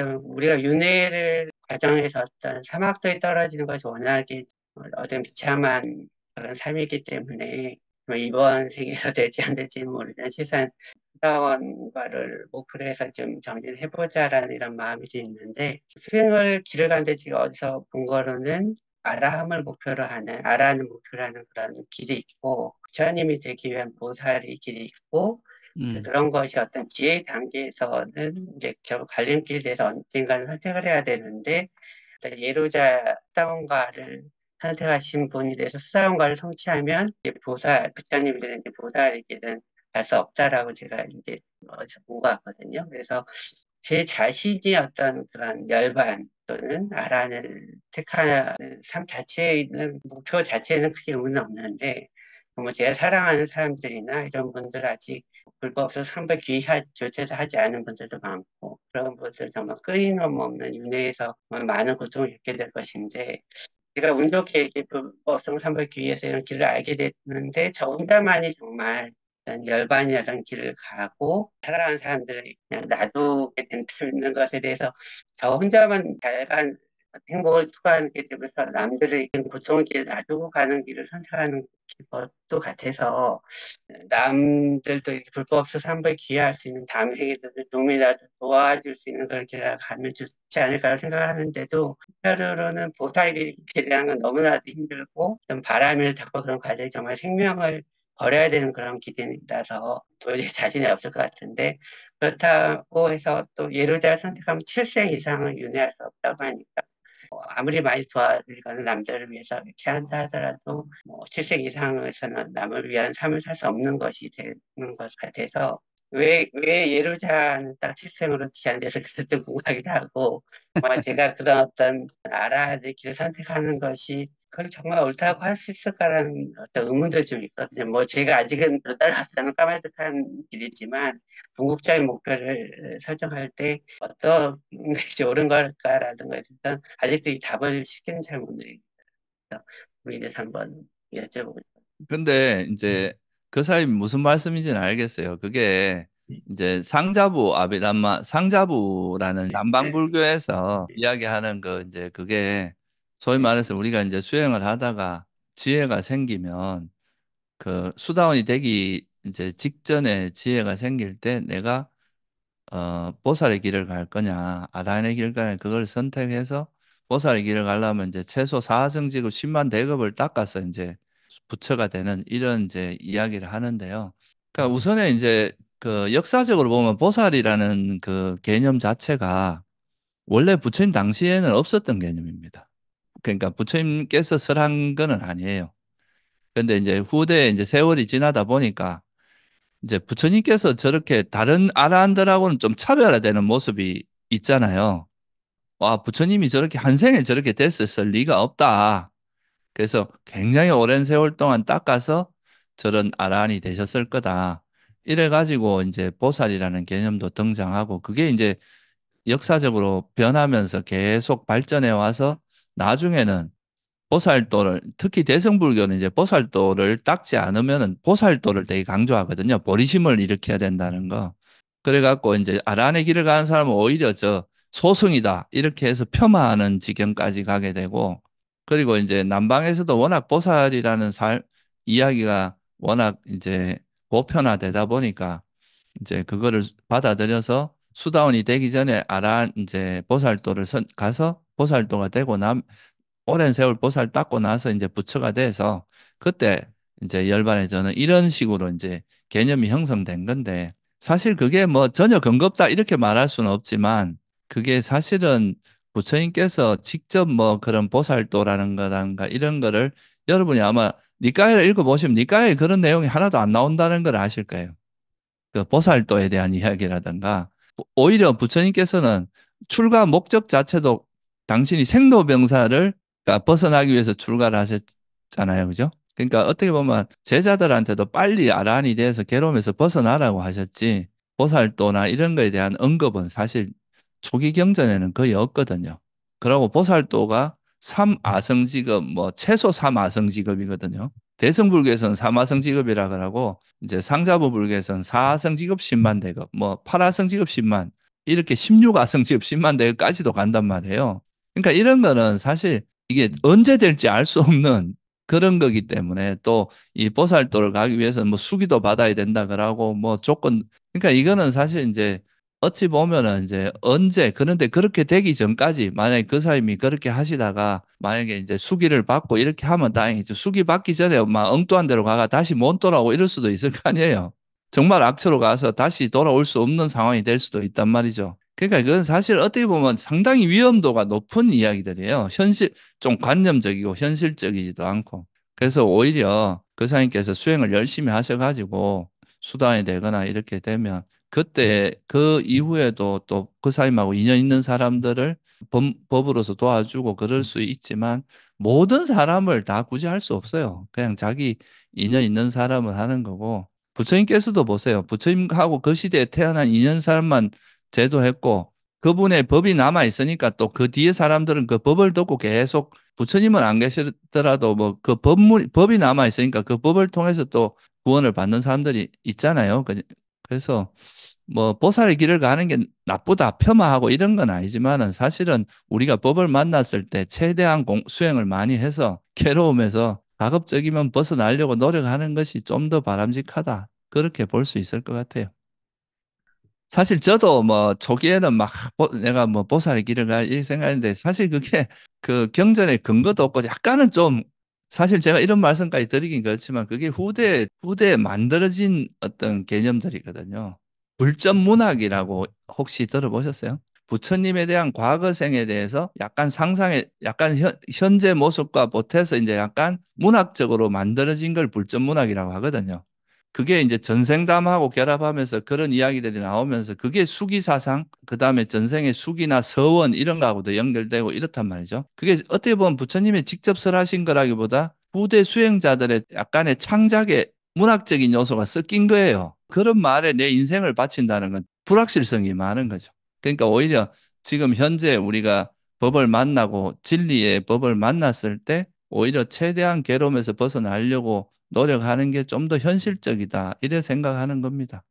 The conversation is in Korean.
우리가 윤회를 과정에서 어떤 사막도에 떨어지는 것이 워낙에 어떤 비참한 그런 삶이기 때문에 뭐 이번 생에서 되지 안 될지는 모르지만 최소한 수다원과를 목표로 해서 좀 정리를 해보자라는 이런 마음이 좀 있는데, 수행을 길을 가는데 지금 어디서 본 거로는 아라함을 목표로 하는, 아라는 목표로 하는 그런 길이 있고, 부처님이 되기 위한 보살의 길이 있고, 음, 그런 것이 어떤 지혜 단계에서는 이제 결국 갈림길에 대해서 언젠가는 선택을 해야 되는데, 예로자 수다원가를 선택하신 분이 돼서 수다원가를 성취하면 이제 보살, 부처님이 되는 이제 보살의 길은 갈 수 없다라고 제가 이제 어디서 본 것 같거든요. 그래서 제 자신이 어떤 그런 열반 또는 아란을 택하는 삶 자체에 있는 목표 자체는 크게 의미는 없는데, 뭐 제가 사랑하는 사람들이나 이런 분들 아직 불법에서 상배 귀하조차도 하지 않은 분들도 많고, 그런 분들 정말 끊임없는 윤회에서 정말 많은 고통을 겪게 될 것인데, 제가 운 좋게 이게 불법성 상배 귀에서 이런 길을 알게 됐는데, 저 혼자만이 정말 어떤 열반이라는 길을 가고 사랑하는 사람들을 그냥 놔두게 되는 것에 대해서 저 혼자만 잘간 행복을 추구하게 되면서 남들의 고통을 놔두고 가는 길을 선택하는 것도 같아서, 남들도 이렇게 불법에서 삼보에 기여할 수 있는 다음 생에서도 좀이라도 도와줄 수 있는 걸 제가 가면 좋지 않을까 생각하는데도, 한편으로는 보살이 대한 건 너무나도 힘들고 좀 바람을 닦고 그런 과정이 정말 생명을 버려야 되는 그런 기준이라서 도저히 자신이 없을 것 같은데, 그렇다고 해서 또 예로자를 선택하면 7세 이상은 윤회할 수 없다고 하니까, 아무리 많이 도와드리거나 남들을 위해서 이렇게 한다 하더라도 뭐 실생 이상에서는 남을 위한 삶을 살 수 없는 것이 되는 것 같아서, 왜 예루자는 딱 실생으로 제한돼서 그것도 궁금하기도 하고, 제가 그런 어떤 알아야 될 길을 선택하는 것이 그걸 정말 옳다고 할 수 있을까라는 어떤 의문도 좀 있거든요. 뭐 제가 아직은 몇 달 앞서는 까마득한 길이지만 궁극적인 목표를 설정할 때 어떤 것이 옳은 걸까라는 것에 대해서 아직도 이 답을 쉽게는 잘 못 드리겠어요. 그에 대해서 한번 여쭤보고 근데 이제 그 사람이 무슨 말씀인지는 알겠어요. 그게 이제 상자부 아비담마 상자부라는 남방불교에서 이야기하는 그 이제 그게 소위 말해서 우리가 이제 수행을 하다가 지혜가 생기면 그 수다원이 되기 이제 직전에 지혜가 생길 때 내가 보살의 길을 갈 거냐, 아라한의 길을 가냐, 그걸 선택해서 보살의 길을 가려면 이제 최소 사성지급 10만 대급을 닦아서 이제 부처가 되는 이런 이제 이야기를 하는데요. 그러니까 우선에 이제 그 역사적으로 보면 보살이라는 그 개념 자체가 원래 부처님 당시에는 없었던 개념입니다. 그러니까 부처님께서 설한 거는 아니에요. 근데 이제 후대에 이제 세월이 지나다 보니까 이제 부처님께서 저렇게 다른 아라한들하고는 좀 차별화되는 모습이 있잖아요. 와, 부처님이 저렇게 한 생에 저렇게 됐을 리가 없다. 그래서 굉장히 오랜 세월 동안 닦아서 저런 아라한이 되셨을 거다. 이래가지고 이제 보살이라는 개념도 등장하고 그게 이제 역사적으로 변하면서 계속 발전해 와서 나중에는 보살도를 특히 대승불교는 이제 보살도를 닦지 않으면은 보살도를 되게 강조하거든요. 보리심을 일으켜야 된다는 거. 그래갖고 이제 아란의 길을 가는 사람은 오히려 저 소승이다 이렇게 해서 폄하하는 지경까지 가게 되고 그리고 이제 남방에서도 워낙 보살이라는 이야기가 워낙 이제 보편화되다 보니까 이제 그거를 받아들여서 수다원이 되기 전에 아란 이제 보살도를 가서 보살도가 되고 오랜 세월 보살 닦고 나서 이제 부처가 돼서 그때 이제 열반에 드는 이런 식으로 이제 개념이 형성된 건데 사실 그게 뭐 전혀 근거 없다 이렇게 말할 수는 없지만 그게 사실은 부처님께서 직접 뭐 그런 보살도라는 거란가 이런 거를 여러분이 아마 니까이를 읽어보시면 니까이에 그런 내용이 하나도 안 나온다는 걸 아실 거예요. 그 보살도에 대한 이야기라든가 오히려 부처님께서는 출가 목적 자체도 당신이 생로병사를 그러니까 벗어나기 위해서 출가를 하셨잖아요. 그죠? 그러니까 어떻게 보면 제자들한테도 빨리 아란이 돼서 괴로움에서 벗어나라고 하셨지 보살도나 이런 거에 대한 언급은 사실 초기 경전에는 거의 없거든요. 그러고 보살도가 삼아성직업 뭐 최소 삼아성직업이거든요. 대승불교에서는 삼아성직업이라 그러고 이제 상자부 불교에서는 사아성직업 10만 대급 뭐 8아성직업 10만 이렇게 16아성 지금 10만 대까지도 간단 말이에요. 그러니까 이런 거는 사실 이게 언제 될지 알 수 없는 그런 거기 때문에 또 이 보살도를 가기 위해서 뭐 수기도 받아야 된다 그러고 뭐 조건 그러니까 이거는 사실 이제 어찌 보면은 이제 언제 그런데 그렇게 되기 전까지 만약에 그 사람이 그렇게 하시다가 만약에 이제 수기를 받고 이렇게 하면 다행이죠. 수기 받기 전에 막 엉뚱한 데로 가가 다시 못 돌아오고 이럴 수도 있을 거 아니에요. 정말 악처로 가서 다시 돌아올 수 없는 상황이 될 수도 있단 말이죠. 그러니까 그건 사실 어떻게 보면 상당히 위험도가 높은 이야기들이에요. 좀 관념적이고 현실적이지도 않고. 그래서 오히려 그 사장님께서 수행을 열심히 하셔가지고 수단이 되거나 이렇게 되면 그때 그 이후에도 또 그 사람하고 인연 있는 사람들을 법으로서 도와주고 그럴 수 있지만 모든 사람을 다 굳이 할 수 없어요. 그냥 자기 인연 있는 사람을 하는 거고 부처님께서도 보세요. 부처님하고 그 시대에 태어난 인연 사람만 제도했고 그분의 법이 남아 있으니까 또 그 뒤에 사람들은 그 법을 듣고 계속 부처님은 안 계시더라도 뭐 그 법이 남아 있으니까 그 법을 통해서 또 구원을 받는 사람들이 있잖아요. 그래서 뭐 보살의 길을 가는 게 나쁘다, 폄하하고 이런 건 아니지만은 사실은 우리가 법을 만났을 때 최대한 수행을 많이 해서 괴로움에서 가급적이면 벗어나려고 노력하는 것이 좀 더 바람직하다. 그렇게 볼 수 있을 것 같아요. 사실 저도 뭐 초기에는 막 내가 뭐 보살의 길을 가 이 생각했는데 사실 그게 그 경전에 근거도 없고 약간은 좀 사실 제가 이런 말씀까지 드리긴 그렇지만 그게 후대에 만들어진 어떤 개념들이거든요. 불전 문학이라고 혹시 들어보셨어요? 부처님에 대한 과거생에 대해서 약간 상상에 약간 현재 모습과 보태서 이제 약간 문학적으로 만들어진 걸 불전 문학이라고 하거든요. 그게 이제 전생담하고 결합하면서 그런 이야기들이 나오면서 그게 수기사상, 그 다음에 전생의 수기나 서원 이런 거하고도 연결되고 이렇단 말이죠. 그게 어떻게 보면 부처님이 직접 설하신 거라기보다 후대 수행자들의 약간의 창작의 문학적인 요소가 섞인 거예요. 그런 말에 내 인생을 바친다는 건 불확실성이 많은 거죠. 그러니까 오히려 지금 현재 우리가 법을 만나고 진리의 법을 만났을 때 오히려 최대한 괴로움에서 벗어나려고 노력하는 게 좀 더 현실적이다. 이래 생각하는 겁니다.